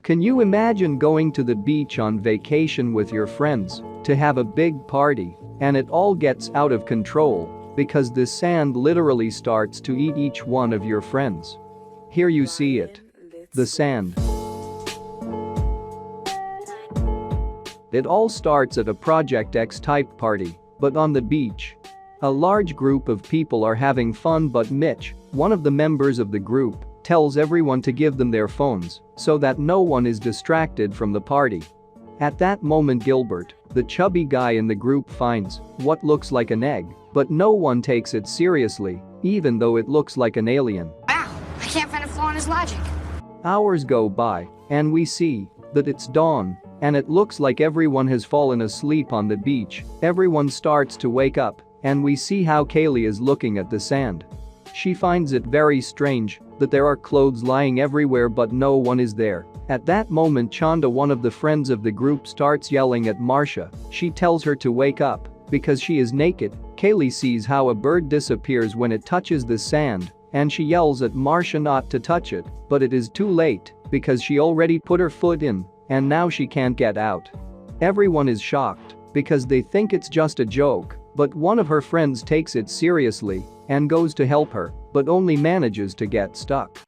Can you imagine going to the beach on vacation with your friends to have a big party and it all gets out of control because the sand literally starts to eat each one of your friends? Here you see it. The sand. It all starts at a Project X type party, but on the beach. A large group of people are having fun, but Mitch, one of the members of the group, tells everyone to give them their phones so that no one is distracted from the party. At that moment, Gilbert, the chubby guy in the group, finds what looks like an egg, but no one takes it seriously, even though it looks like an alien. Wow, I can't find a flaw in his logic. Hours go by, and we see that it's dawn, and it looks like everyone has fallen asleep on the beach. Everyone starts to wake up, and we see how Kaylee is looking at the sand. She finds it very strange that there are clothes lying everywhere but no one is there. At that moment, Chanda, one of the friends of the group, starts yelling at Marcia. She tells her to wake up because she is naked. Kaylee sees how a bird disappears when it touches the sand, and she yells at Marcia not to touch it, but it is too late because she already put her foot in and now she can't get out. Everyone is shocked because they think it's just a joke, but one of her friends takes it seriously and goes to help her, but only manages to get stuck.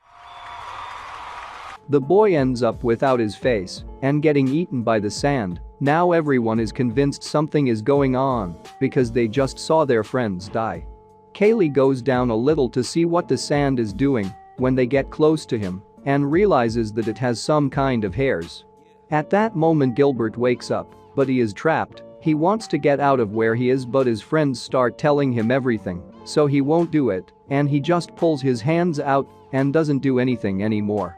The boy ends up without his face and getting eaten by the sand. Now everyone is convinced something is going on because they just saw their friends die. Kaylee goes down a little to see what the sand is doing when they get close to him and realizes that it has some kind of hairs. At that moment, Gilbert wakes up, but he is trapped. He wants to get out of where he is, but his friends start telling him everything, so he won't do it, and he just pulls his hands out and doesn't do anything anymore.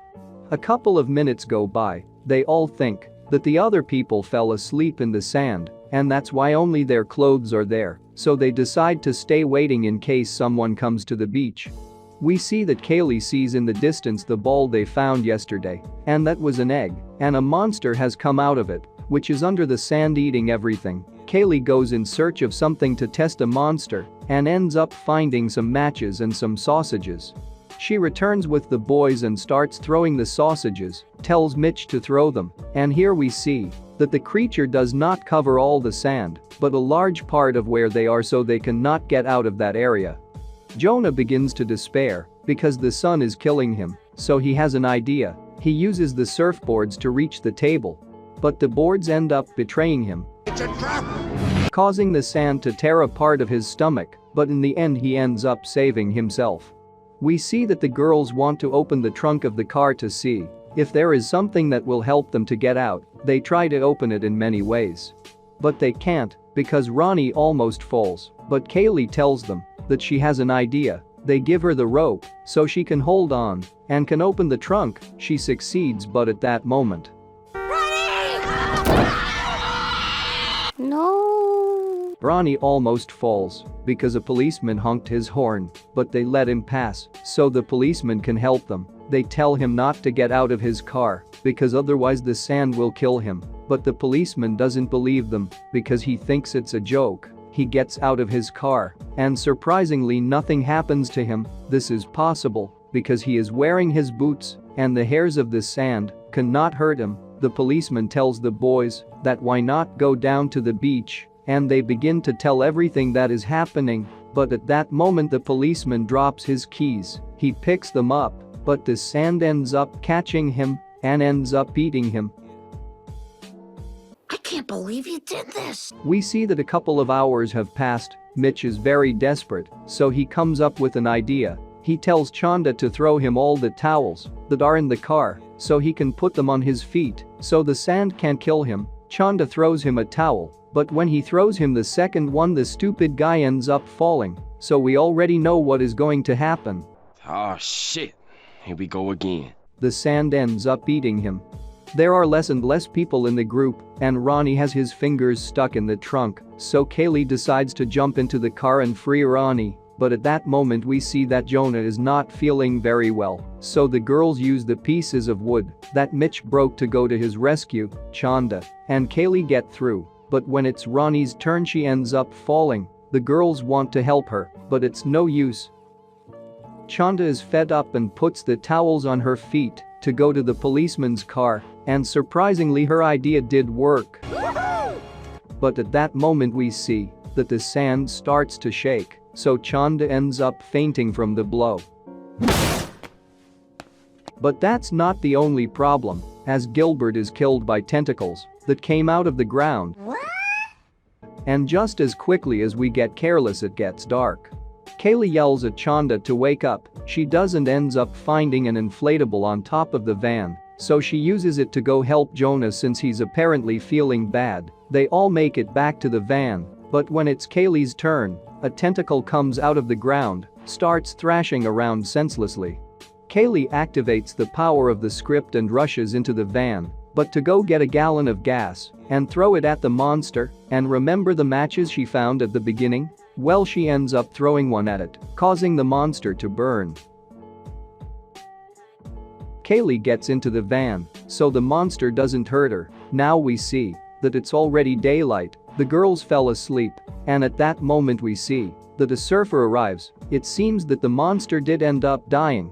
A couple of minutes go by. They all think that the other people fell asleep in the sand, and that's why only their clothes are there, so they decide to stay waiting in case someone comes to the beach. We see that Kaylee sees in the distance the ball they found yesterday, and that was an egg, and a monster has come out of it, which is under the sand eating everything. Kaylee goes in search of something to test a monster and ends up finding some matches and some sausages. She returns with the boys and starts throwing the sausages, tells Mitch to throw them, and here we see that the creature does not cover all the sand, but a large part of where they are, so they cannot get out of that area. Jonah begins to despair because the sun is killing him, so he has an idea. He uses the surfboards to reach the table, but the boards end up betraying him, causing the sand to tear a part of his stomach, but in the end he ends up saving himself. We see that the girls want to open the trunk of the car to see if there is something that will help them to get out. They try to open it in many ways, but they can't because Ronnie almost falls, but Kaylee tells them that she has an idea. They give her the rope so she can hold on and can open the trunk. She succeeds, but at that moment, No. Ronnie almost falls because a policeman honked his horn, but they let him pass so the policeman can help them. They tell him not to get out of his car because otherwise the sand will kill him, but the policeman doesn't believe them because he thinks it's a joke. He gets out of his car, and surprisingly nothing happens to him. This is possible because he is wearing his boots and the hairs of the sand cannot hurt him. The policeman tells the boys that why not go down to the beach, and they begin to tell everything that is happening, but at that moment the policeman drops his keys. He picks them up, but the sand ends up catching him and ends up eating him. I can't believe you did this. We see that a couple of hours have passed. Mitch is very desperate, so he comes up with an idea. He tells Chanda to throw him all the towels that are in the car so he can put them on his feet so the sand can't kill him. Chanda throws him a towel, but when he throws him the second one, the stupid guy ends up falling, so we already know what is going to happen. Oh shit, here we go again. The sand ends up eating him. There are less and less people in the group, and Ronnie has his fingers stuck in the trunk, so Kaylee decides to jump into the car and free Ronnie. But at that moment we see that Jonah is not feeling very well, so the girls use the pieces of wood that Mitch broke to go to his rescue. Chanda and Kaylee get through, but when it's Ronnie's turn she ends up falling. The girls want to help her, but it's no use. Chanda is fed up and puts the towels on her feet to go to the policeman's car, and surprisingly her idea did work. But at that moment we see that the sand starts to shake, so Chanda ends up fainting from the blow. But that's not the only problem, as Gilbert is killed by tentacles that came out of the ground. And just as quickly as we get careless it gets dark. Kaylee yells at Chanda to wake up, she doesn't, ends up finding an inflatable on top of the van, so she uses it to go help Jonah since he's apparently feeling bad. They all make it back to the van, but when it's Kaylee's turn, a tentacle comes out of the ground, starts thrashing around senselessly. Kaylee activates the power of the script and rushes into the van, but to go get a gallon of gas and throw it at the monster, and remember the matches she found at the beginning? Well, she ends up throwing one at it, causing the monster to burn. Kaylee gets into the van, so the monster doesn't hurt her. Now we see that it's already daylight, the girls fell asleep, and at that moment we see that a surfer arrives. It seems that the monster did end up dying.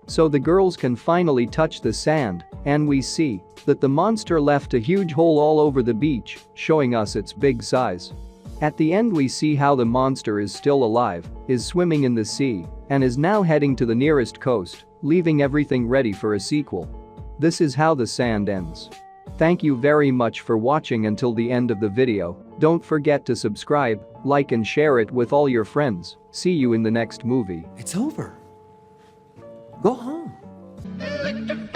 So the girls can finally touch the sand, and we see that the monster left a huge hole all over the beach, showing us its big size. At the end we see how the monster is still alive, is swimming in the sea, and is now heading to the nearest coast, leaving everything ready for a sequel. This is how the sand ends. Thank you very much for watching until the end of the video. Don't forget to subscribe, like and share it with all your friends. See you in the next movie. It's over. Go home.